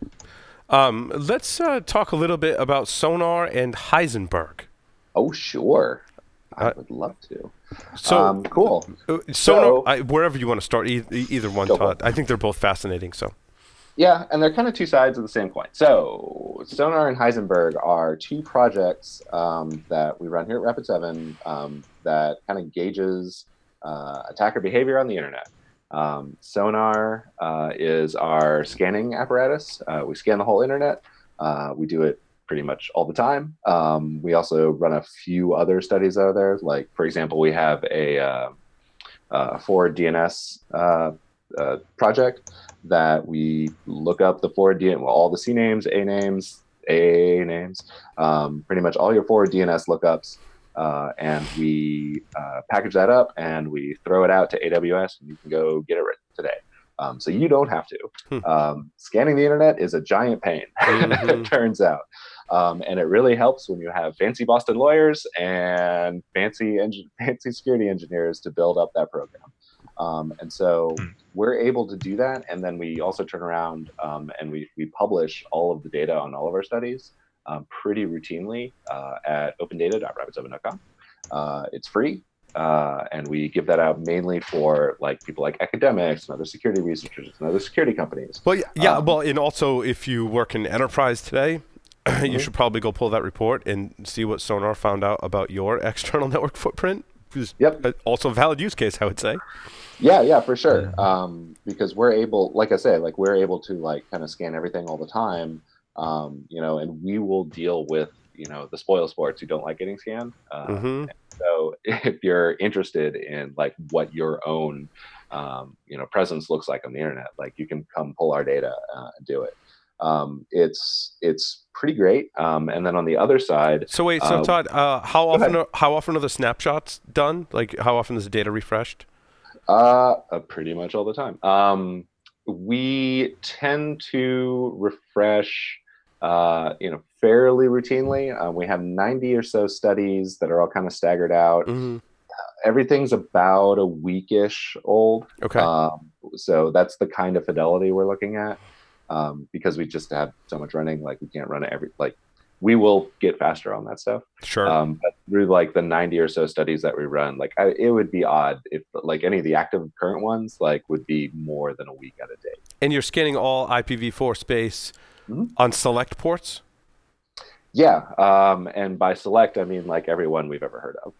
Let's talk a little bit about Sonar and Heisenberg. Oh, sure. I would love to. So cool. Sonar, wherever you want to start, either one, Tod. I think they're both fascinating. So. Yeah, and they're kind of 2 sides of the same coin. So Sonar and Heisenberg are 2 projects that we run here at Rapid7 that kind of gauges attacker behavior on the internet. Sonar is our scanning apparatus. We scan the whole internet. We do it pretty much all the time. We also run a few other studies out there. Like, for example, we have a forward DNS project that we look up the forward DNS, all the C names, A names, AA names, pretty much all your forward DNS lookups. And we package that up and we throw it out to AWS, and you can go get it written today. So you don't have to. Scanning the internet is a giant pain, it turns out. And it really helps when you have fancy Boston lawyers and fancy security engineers to build up that program. And so we're able to do that. And then we also turn around and we publish all of the data on all of our studies pretty routinely at opendata.rapid7.com. It's free. And we give that out mainly for people like academics and other security researchers and other security companies. Well, and also if you work in enterprise today, you should probably go pull that report and see what Sonar found out about your external network footprint. Also a valid use case, I would say. Yeah, for sure. Because we're able, like I say, we're able to kind of scan everything all the time, and we will deal with, the spoil sports who don't like getting scanned. So if you're interested in what your own, presence looks like on the internet, you can come pull our data and do it. It's pretty great. And then on the other side. So wait, Tod, how often are the snapshots done? How often is the data refreshed? Pretty much all the time. We tend to refresh, fairly routinely. We have 90 or so studies that are all kind of staggered out. Everything's about a weekish old. Okay. So that's the kind of fidelity we're looking at, because we just have so much running. Like we can't run it we will get faster on that stuff. Sure. But through like the 90 or so studies that we run, like it would be odd if like any of the active current ones like would be more than a week out of date. And you're scanning all IPv4 space on select ports? Yeah. And by select, I mean like everyone we've ever heard of.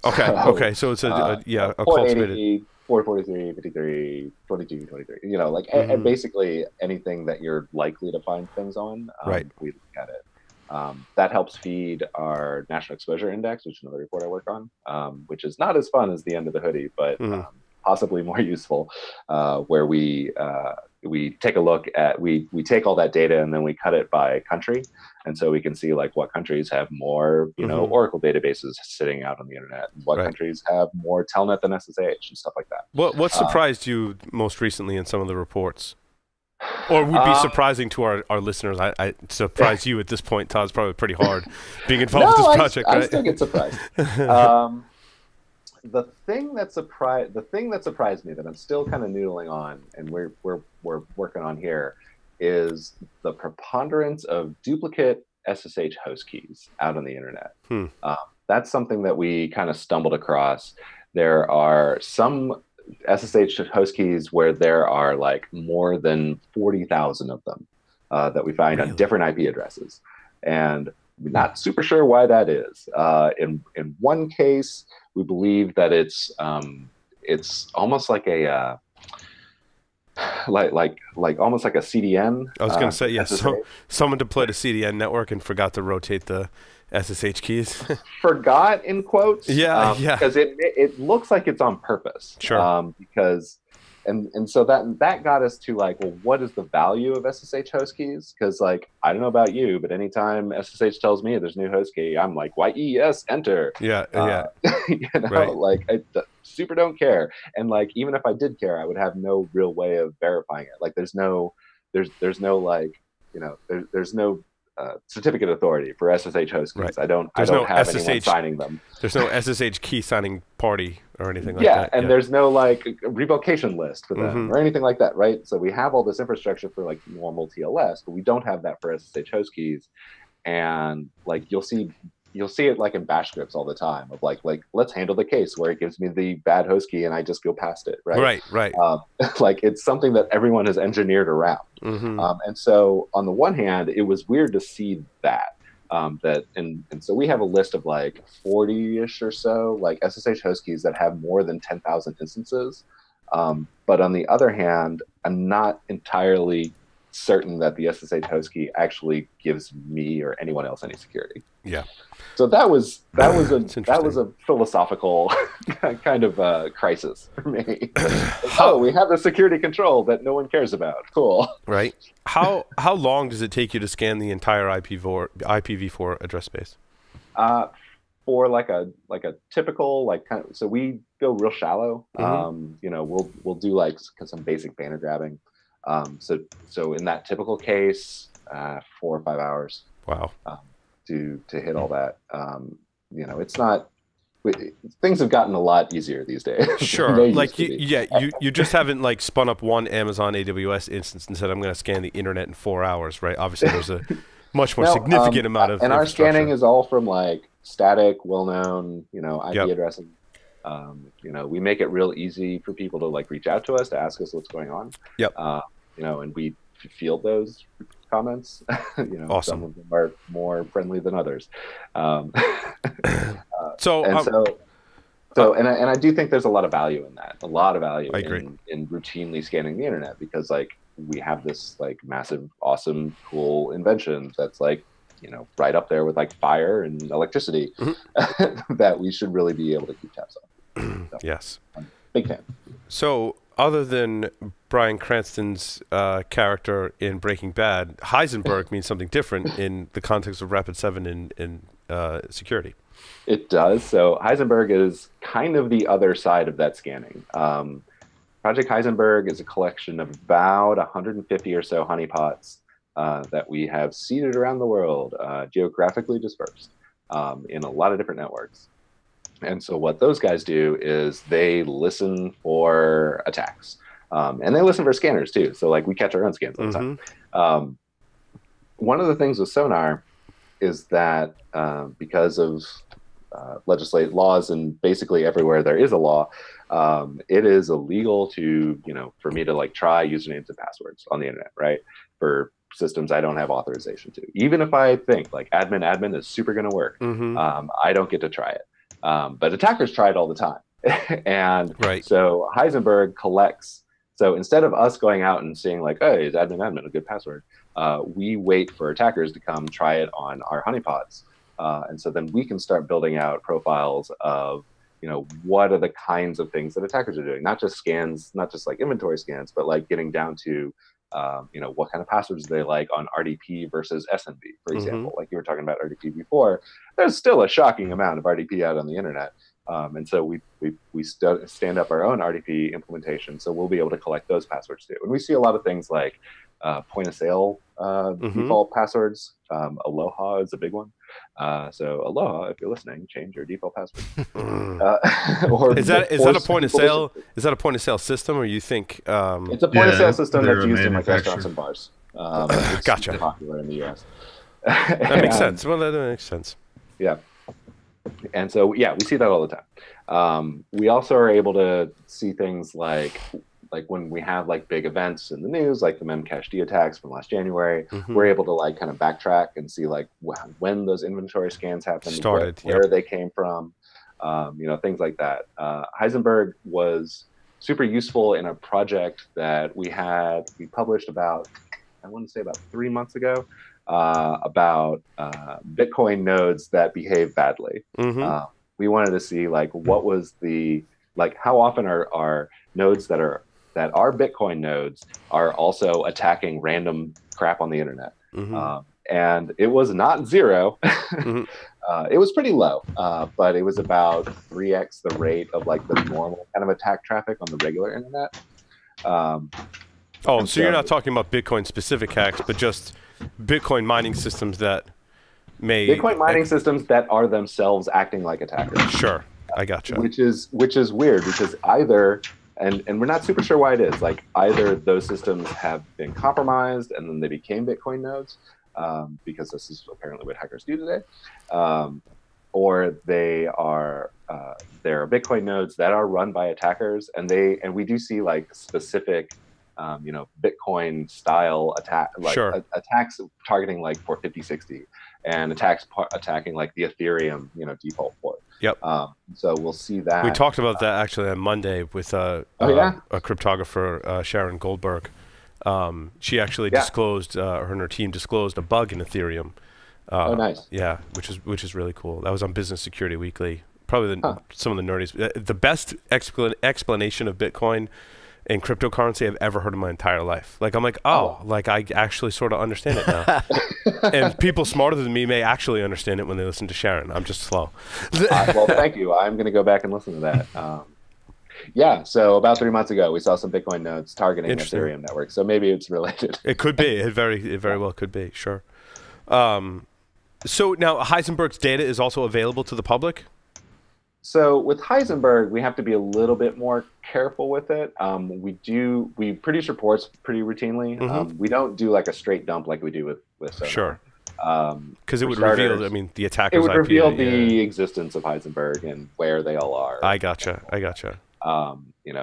Okay. Okay. So it's a cultivated. 443, 53, 22, 23. You know, like and basically anything that you're likely to find things on. Right. We look at it. That helps feed our National Exposure Index, which is another report I work on, which is not as fun as the End of the Hoodie, but possibly more useful, where we take a look at, we take all that data and then we cut it by country. And so we can see like what countries have more, you know, Oracle databases sitting out on the internet, and what countries have more Telnet than SSH and stuff like that. What surprised you most recently in some of the reports? Or would be surprising to our listeners. I surprise you at this point, Todd. It's probably pretty hard being involved with this project. I still get surprised. The thing that surprised me that I'm still kind of noodling on, and we're working on here, is the preponderance of duplicate SSH host keys out on the internet. That's something that we kind of stumbled across. There are some SSH host keys where there are like more than 40,000 of them that we find on different IP addresses, and we're not super sure why that is. In one case, we believe that it's almost like a almost like a CDN. I was going to say yes. Yeah, so someone deployed a CDN network and forgot to rotate the SSH keys. Forgot in quotes. Yeah, because it looks like it's on purpose. Sure. Because and so that got us to like, well, what is the value of SSH host keys? Because like I don't know about you, but anytime SSH tells me there's a new host key, I'm like, YES enter. Yeah. You know, like I super don't care. And like even if I did care, I would have no real way of verifying it. Like there's no like, you know, there's no certificate authority for SSH host keys. I don't have anyone signing them. There's no SSH key signing party or anything like that. Yeah, and there's no like revocation list for them or anything like that, right? So we have all this infrastructure for like normal TLS, but we don't have that for SSH host keys. And like you'll see it like in bash scripts all the time of like let's handle the case where it gives me the bad host key and I just go past it, right? Right. Like it's something that everyone has engineered around. And so on the one hand, it was weird to see that. And so we have a list of like 40-ish or so like SSH host keys that have more than 10,000 instances. But on the other hand, I'm not entirely certain that the SSH host key actually gives me or anyone else any security. Yeah. So that was a philosophical kind of crisis for me. We have the security control that no one cares about. Cool. Right. How long does it take you to scan the entire IPv4 address space? For like a typical like kind of, so we go real shallow. You know, we'll do like some basic banner grabbing. So in that typical case, 4 or 5 hours. Wow. To hit all that. You know, it's not. Things have gotten a lot easier these days. Sure. Like you just haven't like spun up one Amazon AWS instance and said I'm going to scan the internet in 4 hours, right? Obviously, there's a much more significant amount of. And our scanning is all from like static, well-known, you know, IP addressing. You know, we make it real easy for people to like reach out to us to ask us what's going on. Yep. You know, and we field those comments. You know, awesome. Some of them are more friendly than others. And I do think there's a lot of value in that. A lot of value in routinely scanning the internet because like we have this like massive, awesome, cool invention that's like, you know, right up there with like fire and electricity that we should really be able to keep tabs on. So, yes. I'm a big fan. So other than Bryan Cranston's character in Breaking Bad, Heisenberg means something different in the context of Rapid7 in security. It does. So Heisenberg is kind of the other side of that scanning. Project Heisenberg is a collection of about 150 or so honeypots that we have seeded around the world, geographically dispersed in a lot of different networks. And so what those guys do is they listen for attacks. And they listen for scanners too. So like we catch our own scans all the time. One of the things with Sonar is that because of legislate laws and basically everywhere there is a law, it is illegal to, for me to like try usernames and passwords on the internet, right? For systems I don't have authorization to. Even if I think like admin is super going to work, I don't get to try it. But attackers try it all the time. And so Heisenberg collects. So instead of us going out and seeing like, hey, is admin a good password? We wait for attackers to come try it on our honeypots. And so then we can start building out profiles of, what are the kinds of things that attackers are doing? Not just scans, not just like inventory scans, but like getting down to, what kind of passwords do they like on RDP versus SMB, for example. Like you were talking about RDP before, there's still a shocking amount of RDP out on the internet. And so we stand up our own RDP implementation, so we'll be able to collect those passwords too. And we see a lot of things like point of sale default passwords. Aloha is a big one. So Aloha, if you're listening, change your default password. Is that a point of sale? Is that a point of sale system, or you think it's a point of sale system that's used in like restaurants and bars? It's gotcha. Popular in the U.S. That makes sense. Well, that makes sense. Yeah. And so, yeah, we see that all the time. We also are able to see things like when we have like big events in the news, like the Memcached attacks from last January, we're able to like kind of backtrack and see like when those inventory scans happened, where they came from, things like that. Heisenberg was super useful in a project that we published about, I want to say about 3 months ago, about Bitcoin nodes that behave badly. We wanted to see like what was how often are nodes that are Bitcoin nodes are also attacking random crap on the internet. And it was not zero. It was pretty low, but it was about 3x the rate of like the normal kind of attack traffic on the regular internet. So you're not talking about Bitcoin specific hacks, but just Bitcoin mining systems that systems that are themselves acting like attackers. Sure, I gotcha. Which is weird because either, and we're not super sure why it is, like either those systems have been compromised and then they became Bitcoin nodes, because this is apparently what hackers do today, or they are there are Bitcoin nodes that are run by attackers, and we do see like specific Bitcoin style attacks targeting like port 5060 and attacking like the Ethereum, default port. Yep. So we'll see that. We talked about that actually on Monday with a cryptographer, Sharon Goldberg. She actually disclosed, her and her team disclosed a bug in Ethereum. Nice. Yeah, which is really cool. That was on Business Security Weekly. Probably some of the nerdiest, the best explanation of Bitcoin and cryptocurrency I've ever heard in my entire life. Like I'm like, like I actually sort of understand it now. And people smarter than me may actually understand it when they listen to Sharon. I'm just slow. Well, thank you. I'm going to go back and listen to that. So about 3 months ago, we saw some Bitcoin nodes targeting Ethereum network. So maybe it's related. It could be. It very well could be. Sure. So now Heisenberg's data is also available to the public? So with Heisenberg, we have to be a little bit more careful with it. We produce reports pretty routinely. We don't do like a straight dump like we do with Sonar. Sure. Because it would reveal, the attackers' IP. It would reveal IP, the existence of Heisenberg and where they all are. I gotcha.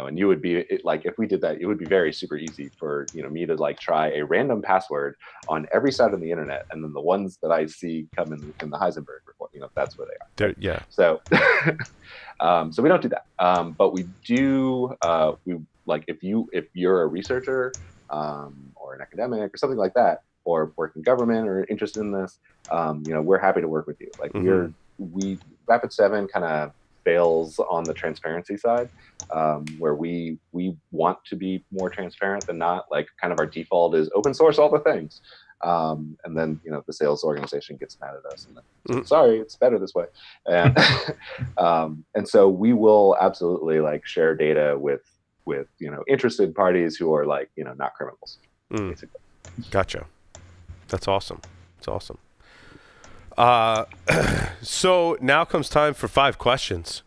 And you would be like, if we did that, it would be very super easy for me to like try a random password on every side of the internet, and then the ones that I see come in the Heisenberg report, that's where they are. Yeah. So, so we don't do that. But we do. If you're a researcher or an academic or something like that, or work in government or interested in this, we're happy to work with you. Like Rapid7 kind of fails on the transparency side, where we want to be more transparent than not. Like kind of our default is open source all the things, and then the sales organization gets mad at us and then, sorry, it's better this way, and so we will absolutely like share data with interested parties who are like not criminals, basically. Gotcha. That's awesome. It's awesome. So now comes time for 5 questions.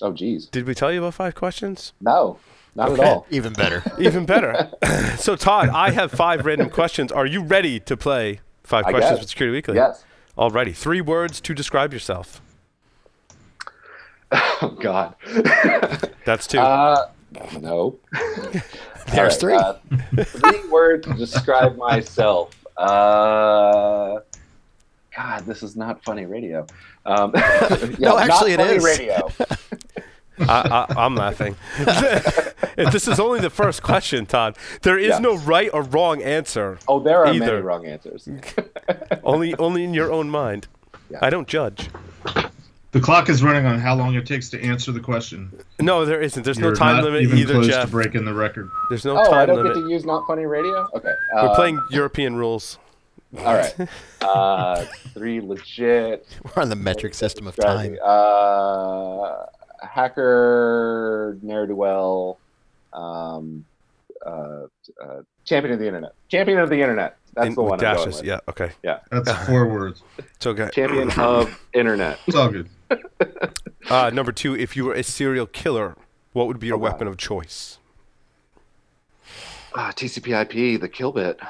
Oh, geez. Did we tell you about 5 questions? No, not at all. Even better. Even better. So, Todd, I have 5 random questions. Are you ready to play 5 questions with Security Weekly? Yes. Alrighty. 3 words to describe yourself. Oh, God. That's 2. No. There's 3. 3 words to describe myself. God, this is not funny radio. No, actually, not it funny is. Radio. I'm laughing. If this is only the first question, Todd, there is no right or wrong answer. Oh, there are either. many wrong answers. only in your own mind. Yeah. I don't judge. The clock is running on how long it takes to answer the question. No, there isn't. There's You're no time not limit even either, close Jeff. to breaking the record. There's no I time don't limit. get to use not funny radio? Okay. We're playing European rules. All right. 3 legit. We're on the metric system of time. Hacker, ne'er-do-well, champion of the internet. Champion of the internet. That's the one I'm going with. Yeah, okay. Yeah. That's 4 words. It's okay. Champion of internet. It's all good. Number 2, if you were a serial killer, what would be your weapon of choice? TCP/IP, the kill bit.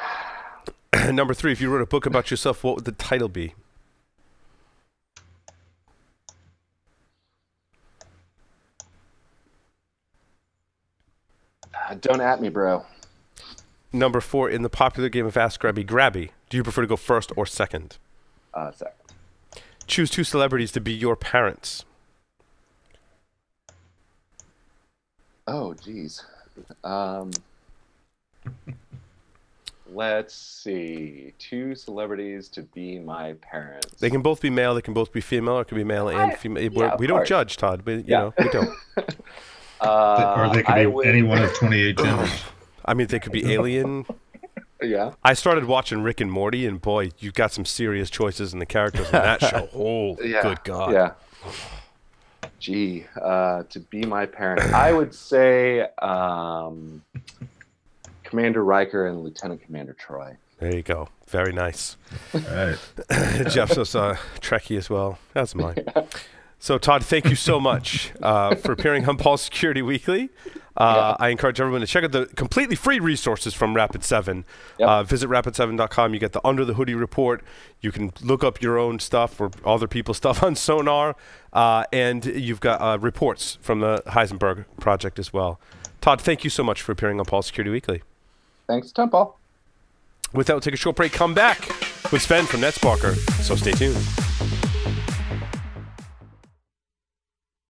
Number 3, if you wrote a book about yourself, what would the title be? Don't at me, bro. Number 4, in the popular game of Ask Grabby Grabby, do you prefer to go first or second? Second. Choose 2 celebrities to be your parents. Oh, geez. Let's see. 2 celebrities to be my parents. They can both be male, they can both be female, or it can be male and female. Yeah, we don't judge, Todd. But, you know, we don't. Or they could be any one of 28 genders. I mean, they could be alien. Yeah. I started watching Rick and Morty, and boy, you got some serious choices in the characters in that show. Oh, good God. Yeah. Gee, to be my parent, I would say Commander Riker and Lieutenant Commander Troy. There you go. Very nice. All right. Jeff's also Trekkie as well. That's mine. So, Todd, thank you so much for appearing on Paul Security Weekly. I encourage everyone to check out the completely free resources from Rapid7. Visit rapid7.com. You get the Under the Hoodie report. You can look up your own stuff or other people's stuff on Sonar. And you've got reports from the Heisenberg project as well. Todd, thank you so much for appearing on Paul Security Weekly. Thanks, Tom Paul. With that, we'll take a short break. Come back with Sven from NetSparker. So stay tuned.